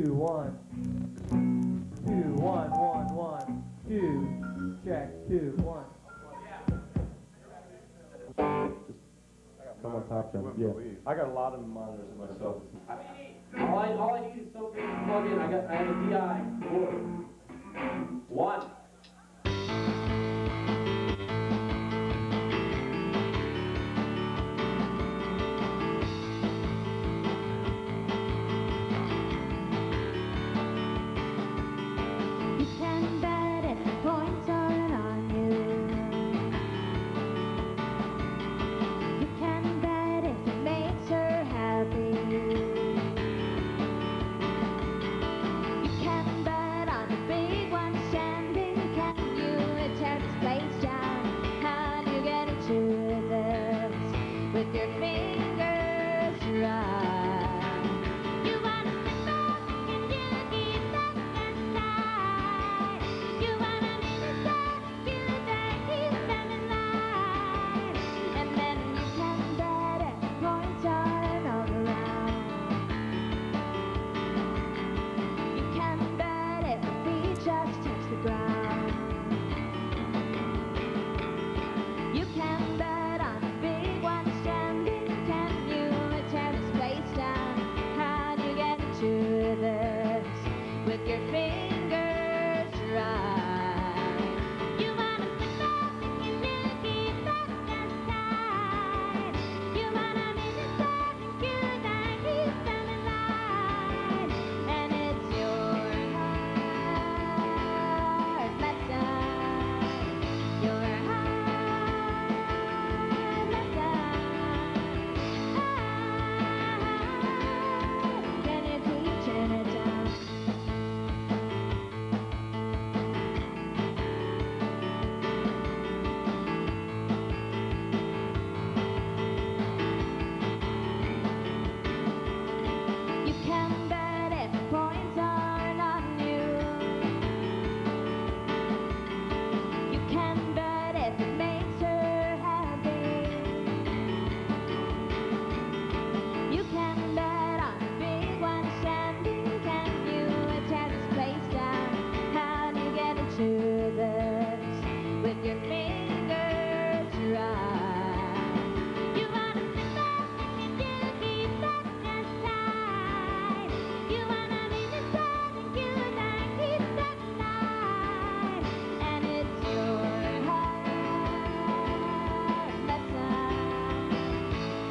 2 1 2 1 1 1 2 check 2 1. Come on top then. Yeah. I got a lot of monitors myself. All I need is something to plug in. I have a DI board. One. You can bet it, points aren't on you. You can bet it, it makes her happy. You can bet on the big one standing. Can you tear this place down? How do you get into this with your fingers right? You wanna sit back and you keep that inside. You wanna be the star, you that keeps them in line. And then you can bet it, points on all around. You can bet it, the feet just touch the ground. You can bet on a big one standing. Can you tear this place down? How do you get into this with your fingers right? You wanna sit back and you keep that inside. You wanna be the star and you that keeps them in line. And it's your heart lesson. Your heart lesson. Can you keep turning it down? You can bet it, points aren't on you. You can bet it, it makes her happy. You can bet on a big one standing. Can you tear this place down? How do you get into this with your fingers right? You wanna sit back and you keep that inside. You wanna be the star and you that keeps that line. And it's your heart lesson.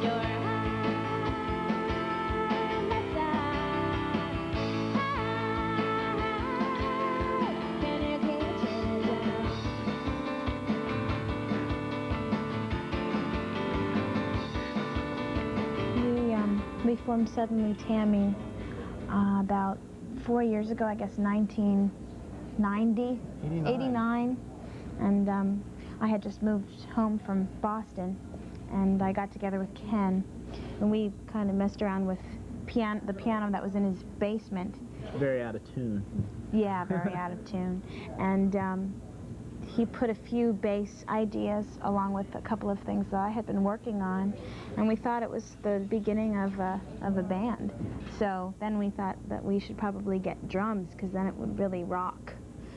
Your heart lesson. Can you keep turning it down? We formed Suddenly Tammy about 4 years ago, I guess 1990, 89. And I had just moved home from Boston, and I got together with Ken, and we kind of messed around with the piano that was in his basement. Very out of tune. Yeah, very out of tune. And he put a few bass ideas along with a couple of things that I had been working on, and we thought it was the beginning of a band. So then we thought that we should probably get drums, because then it would really rock.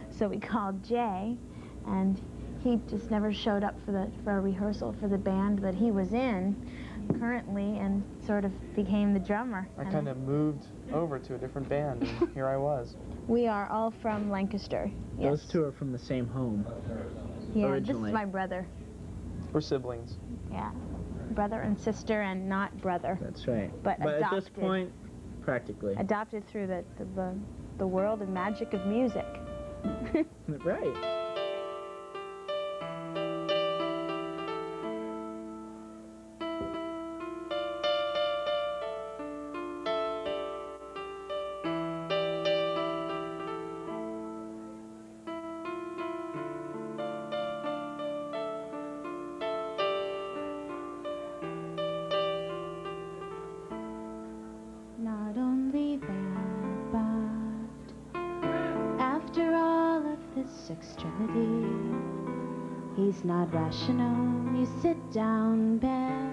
So we called Jay, and he just never showed up for a rehearsal for the band that he was in currently, and sort of became the drummer. I kind of moved over to a different band, and here I was. We are all from Lancaster. Yes. Those two are from the same home. Yeah, originally. This is my brother. We're siblings. Yeah, brother and sister, and not brother. That's right. But at adopted. this point, practically. Adopted through the world and magic of music. Right. Not only that, but after all of this extremity, he's not rational. You sit down, bed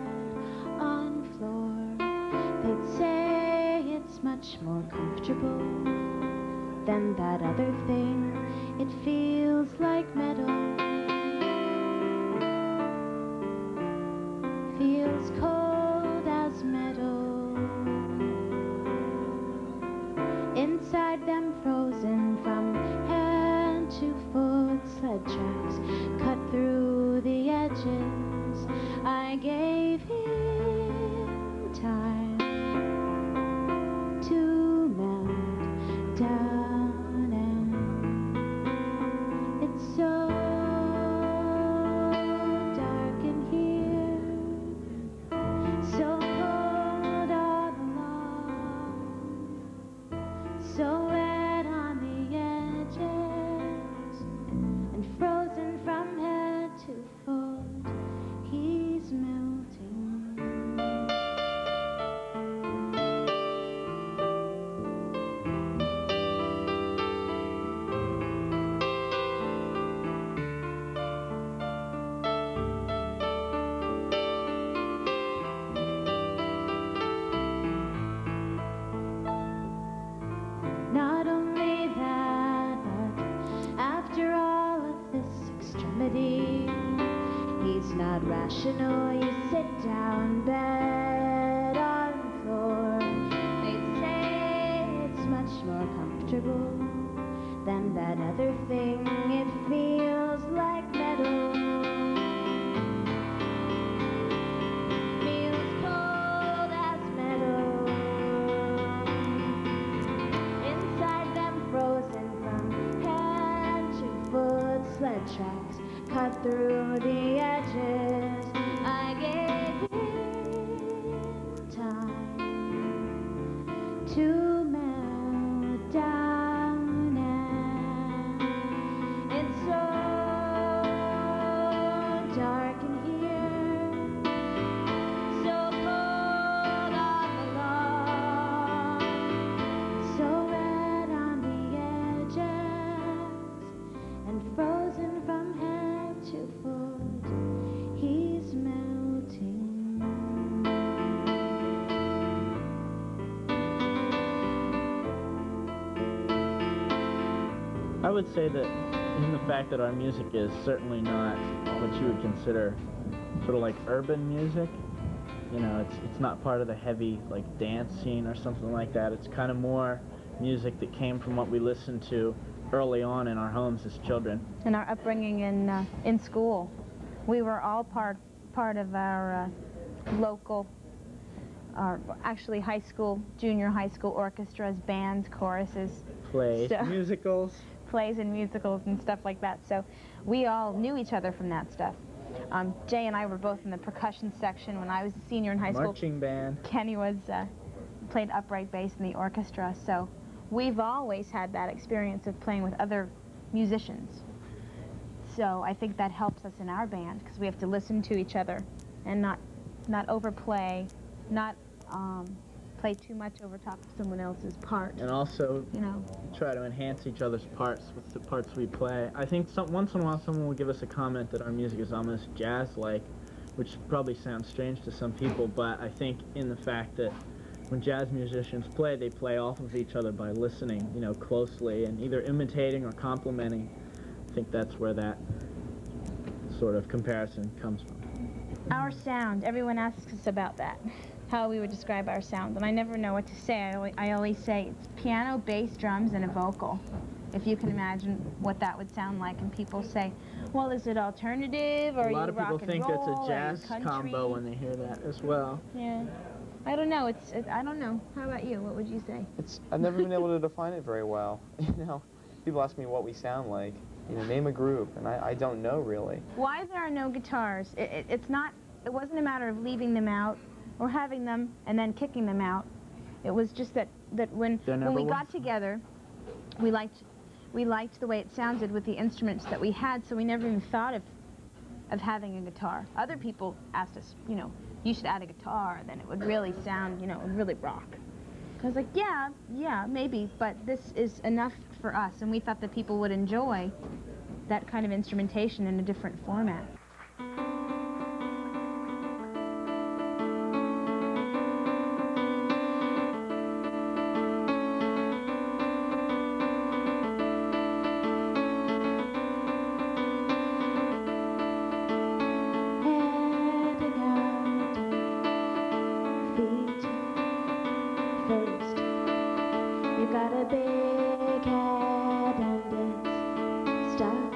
on floor. They'd say it's it's much more comfortable than that other thing. It feels like metal. Feels cold as metal. Inside them frozen from head to foot, sled tracks cut through the edges. I gave him time to melt down, and it's so dark in here, so cold all along, so wet on the edges, and frozen from head to foot. He's melting. Not only that, but after all of this extremity, he's not rational. You sit down, bed on the floor. They say it's much more comfortable than that other thing. It feels like metal. Feels cold as metal. Inside them frozen from head to foot, sled tracks cut through the edges. I gave him time to melt down, and it's so dark in here, so cold all along, so red on the edges, and frozen from head to foot. He's melting. I would say that in the fact that our music is certainly not what you would consider sort of like urban music. You know, it's not part of the heavy like dance scene or something like that. It's kind of more music that came from what we listened to early on in our homes as children. In our upbringing in school, we were all part of our local, actually high school, junior high school orchestras, bands, choruses, Plays, So- musicals. plays and musicals and stuff like that. So we all knew each other from that stuff. Jay and I were both in the percussion section when I was a senior in high school. Marching band. Kenny was played upright bass in the orchestra. So we've always had that experience of playing with other musicians. So I think that helps us in our band because we have to listen to each other and not overplay, not play too much over top of someone else's part. And also You know. try to enhance each other's parts with the parts we play. I think once in a while someone will give us a comment that our music is almost jazz-like, which probably sounds strange to some people, but I think in the fact that when jazz musicians play, they play off of each other by listening, you know, closely and either imitating or complimenting. I think that's where that sort of comparison comes from. Our sound, everyone asks us about that, how we would describe our sound, and I never know what to say. I always say it's piano, bass, drums, and a vocal, if you can imagine what that would sound like. And people say, well, is it alternative, or A lot are of you people rock and think roll, it's a or are you jazz country? combo when they hear that as well. Yeah, I don't know. I don't know. How about you? What would you say? I've never been able to define it very well. You know, people ask me what we sound like. You know, name a group, and I don't know really. Why there are no guitars? It wasn't a matter of leaving them out or having them and then kicking them out. It was just that when we got together, we liked the way it sounded with the instruments that we had, so we never even thought of having a guitar. Other people asked us, you know, you should add a guitar, then it would really sound, you know, it would really rock. I was like, yeah, maybe, but this is enough for us, and we thought that people would enjoy that kind of instrumentation in a different format. a big head and it's stuck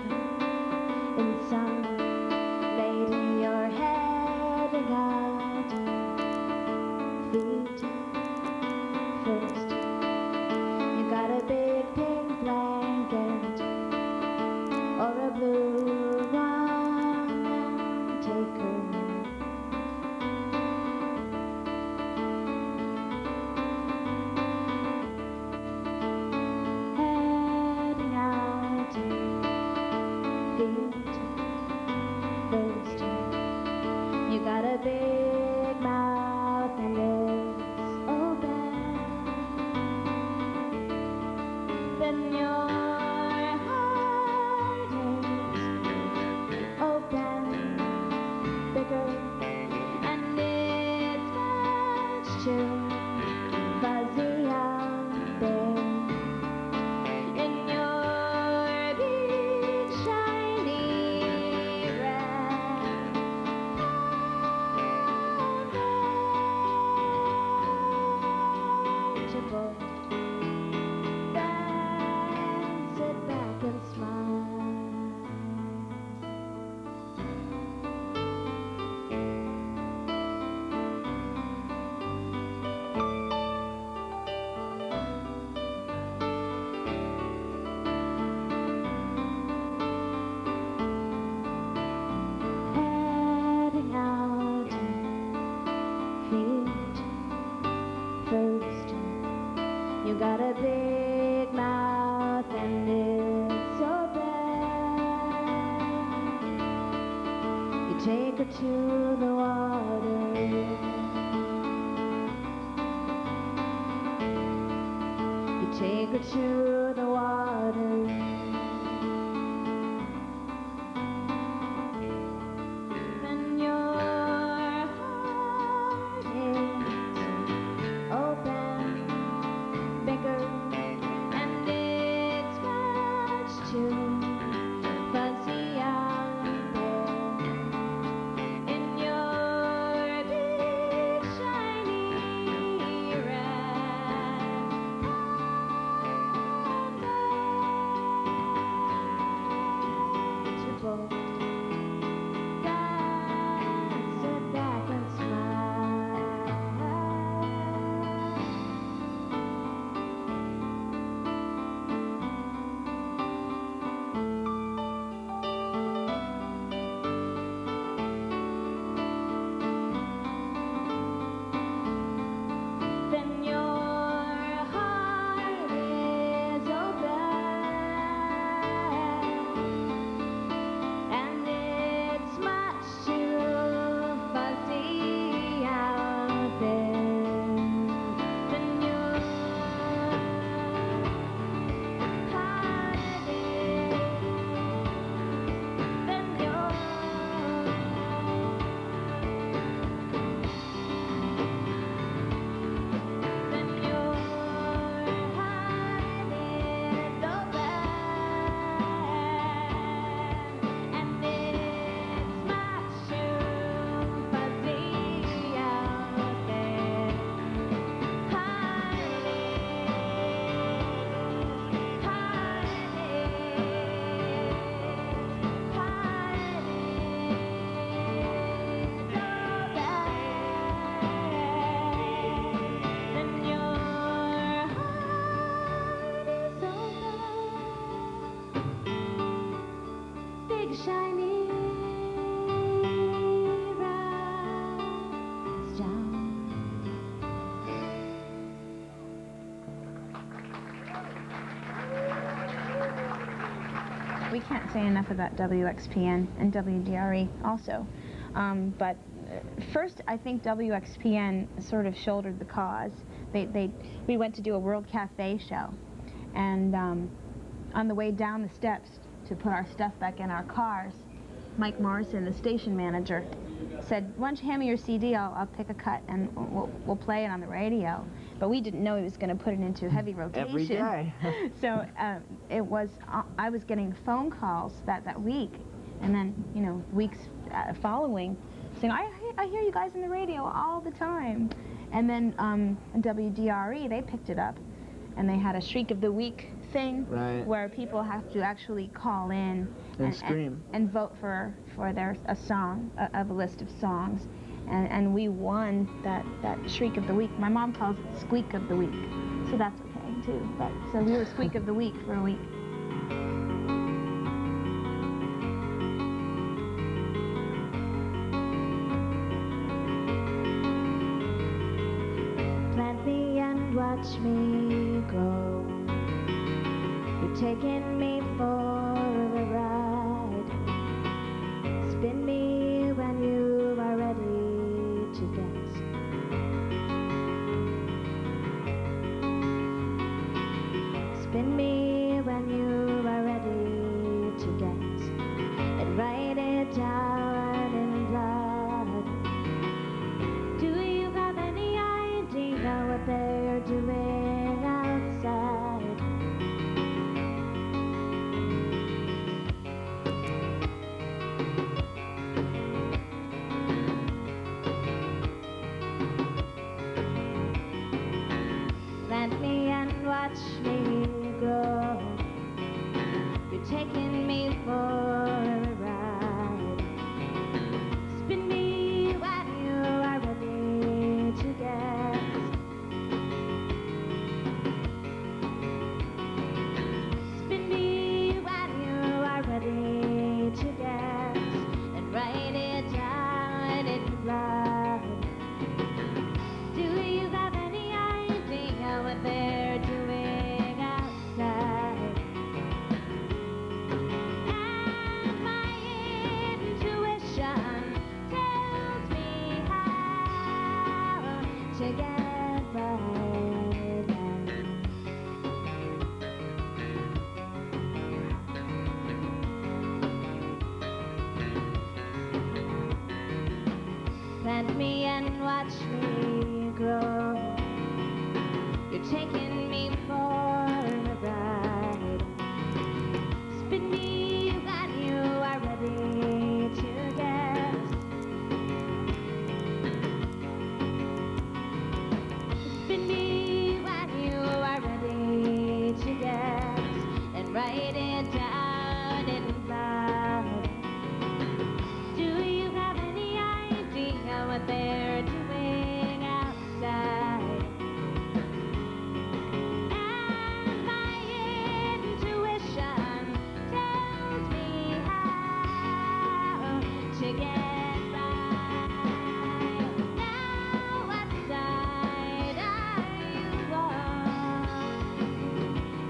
in some lady your head and got feet first. You got a big pink blanket or a blue one, take her. Heading out, feet first. You got a big mouth and it's open. Then your heart is open, bigger, and it's much too fuzzy out there. In your big shiny red convertible, then sit back and smile. Heading out, feet first. You got a big mouth and it's open. You take her to the water. You take her to the water. Then your heart is open, bigger, and it's much too fuzzy out there. In your big shiny red convertible. Sit back and smile. Then your heart is open, and it's much too fuzzy out there. Then your heart is, then your Then your heart is open, and it's much too fuzzy out there. Heart Then your heart is open, big shiny rise down. We can't say enough about WXPN and WDRE also. But first, I think WXPN sort of shouldered the cause. We went to do a World Cafe show, and on the way down the steps to put our stuff back in our cars, Mike Morrison, the station manager, said, "Why don't you hand me your CD? I'll pick a cut and we'll play it on the radio." But we didn't know he was going to put it into heavy rotation. Every day. So it was. I was getting phone calls that week, and then weeks following, saying, "I hear you guys on the radio all the time." And then WDRE, they picked it up, and they had a Shriek of the Week thing, Right. where people have to actually call in And scream. and vote for a song, of a list of songs, and we won that Shriek of the Week. My mom calls it Squeak of the Week, so that's okay too. But so we were Squeak of the Week for a week. Plant me and watch me grow. You're taking me for a ride. Spin me when you are ready to dance. Spin me when you are ready to dance. And write it down in blood. Do you have any idea what they're doing outside? Plant me and watch me grow. You're taking me for a ride. Spin me when you are ready to dance. Spin me when you are ready to dance. And write it down in blood. Do you have any idea what they're doing outside? And my intuition tells me how to get by now. Plant me and watch me grow. You're taking me for a ride. Spin me when you are ready to dance. Spin me when you are ready to dance. And write it down in blood. Do you have any idea what they're doing outside? And my intuition tells me how to get by. Now what side are you on?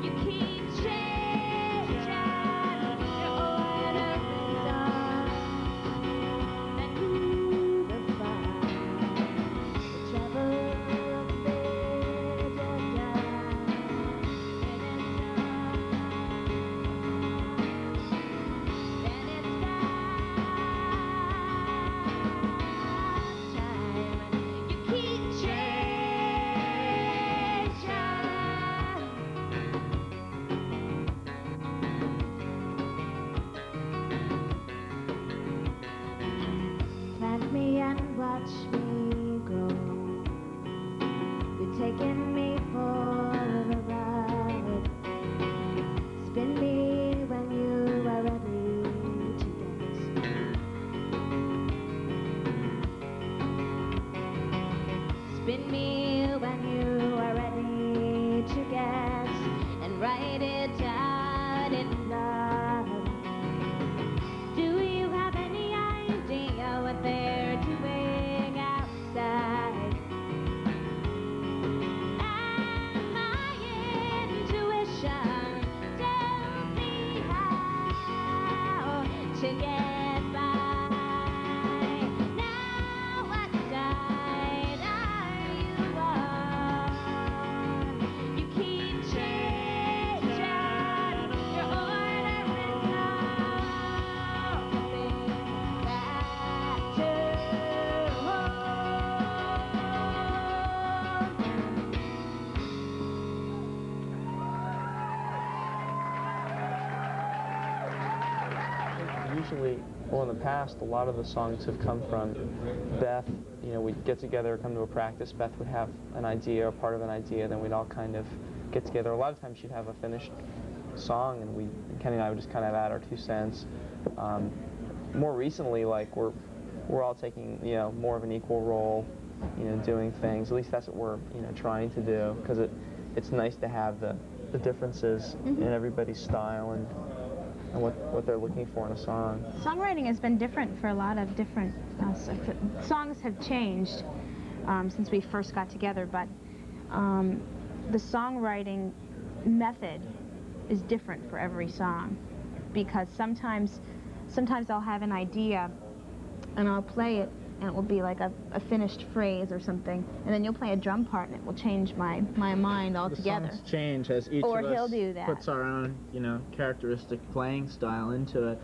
You keep changing your order is on. And who will find the trouble a bit down in its then it's time. You keep changing. Plant me and watch me grow. You're taking me for a ride. Spin me when you are ready to dance. Spin me when you are ready to dance. And write it down in blood. Do you have any idea what they're doing outside? And my intuition tells me how to get by. Now what side are you on? You keep changing your order is on. Back to home. Usually, well, in the past, a lot of the songs have come from Beth. You know, we'd get together, come to a practice. Beth would have an idea or part of an idea, then we'd all kind of get together. A lot of times she'd have a finished song, and Kenny and I would just kind of add our 2 cents. More recently, like we're all taking more of an equal role, doing things. At least that's what we're trying to do, because it's nice to have the differences in everybody's style and what they're looking for in a song. Songwriting has been different for a lot of different songs have changed since we first got together, but the songwriting method is different for every song, because sometimes I'll have an idea and I'll play it and it will be like a finished phrase or something, and then you'll play a drum part and it will change my mind altogether. The songs change as each or of he'll us do that. puts our own, characteristic playing style into it.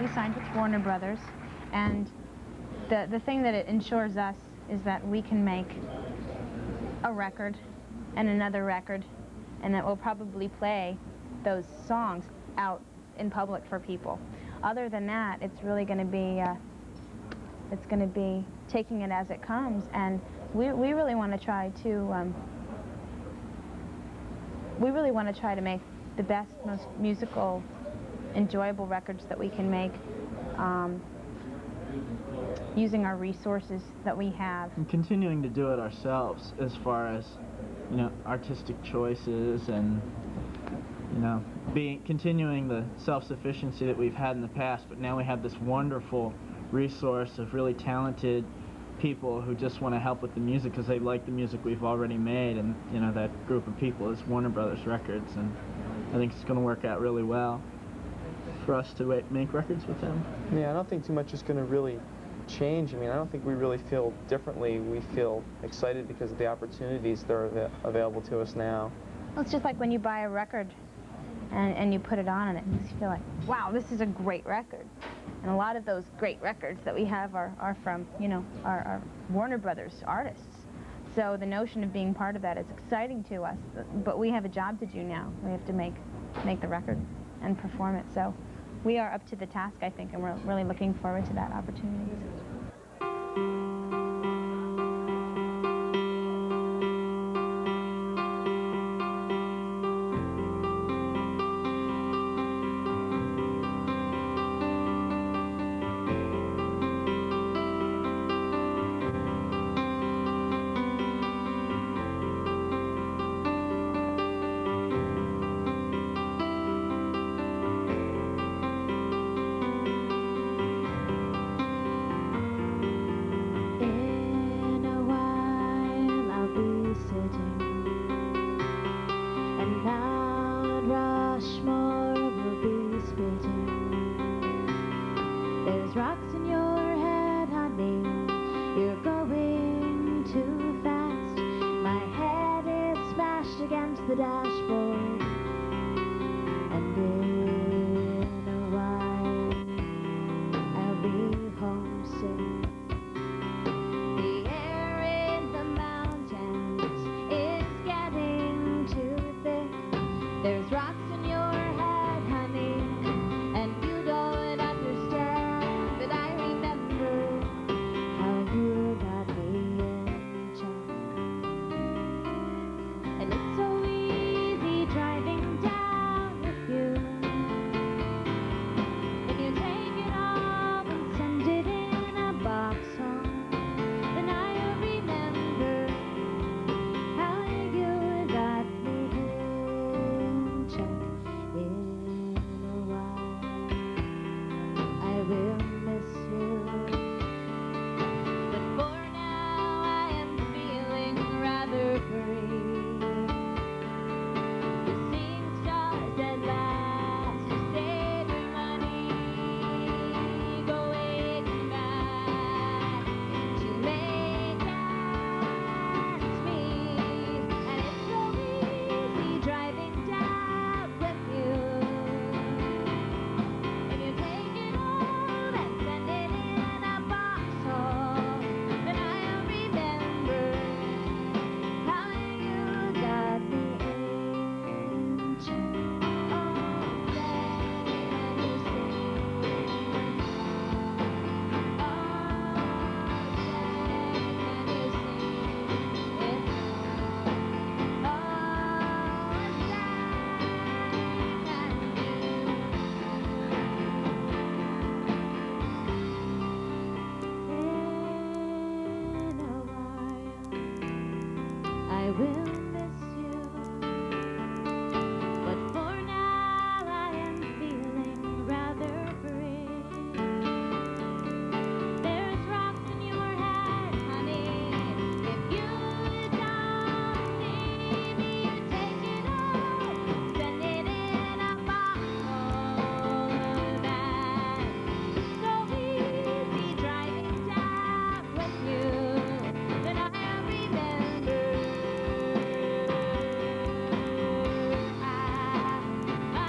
We signed with Warner Brothers, and the thing that it ensures us is that we can make a record and another record, and that we'll probably play those songs out in public for people. Other than that, it's really going to be taking it as it comes, and we really want to try to make the best, most musical, enjoyable records that we can make, using our resources that we have. And continuing to do it ourselves, as far as, artistic choices and, continuing the self-sufficiency that we've had in the past, but now we have this wonderful resource of really talented people who just want to help with the music because they like the music we've already made, and that group of people is Warner Brothers Records, and I think it's going to work out really well for us to make records with them. Yeah, I don't think too much is going to really change. I mean, I don't think we really feel differently. We feel excited because of the opportunities that are available to us now. Well, it's just like when you buy a record and you put it on and it makes you feel like, wow, this is a great record. And a lot of those great records that we have are from, our Warner Brothers artists. So the notion of being part of that is exciting to us, but we have a job to do now. We have to make the record and perform it. So we are up to the task, I think, and we're really looking forward to that opportunity. In a while I'll be sitting, and Mount Rushmore will be spitting. There's rocks in your head, honey, you're going too fast. My head is smashed against the dashboard, and in a while I'll be homesick.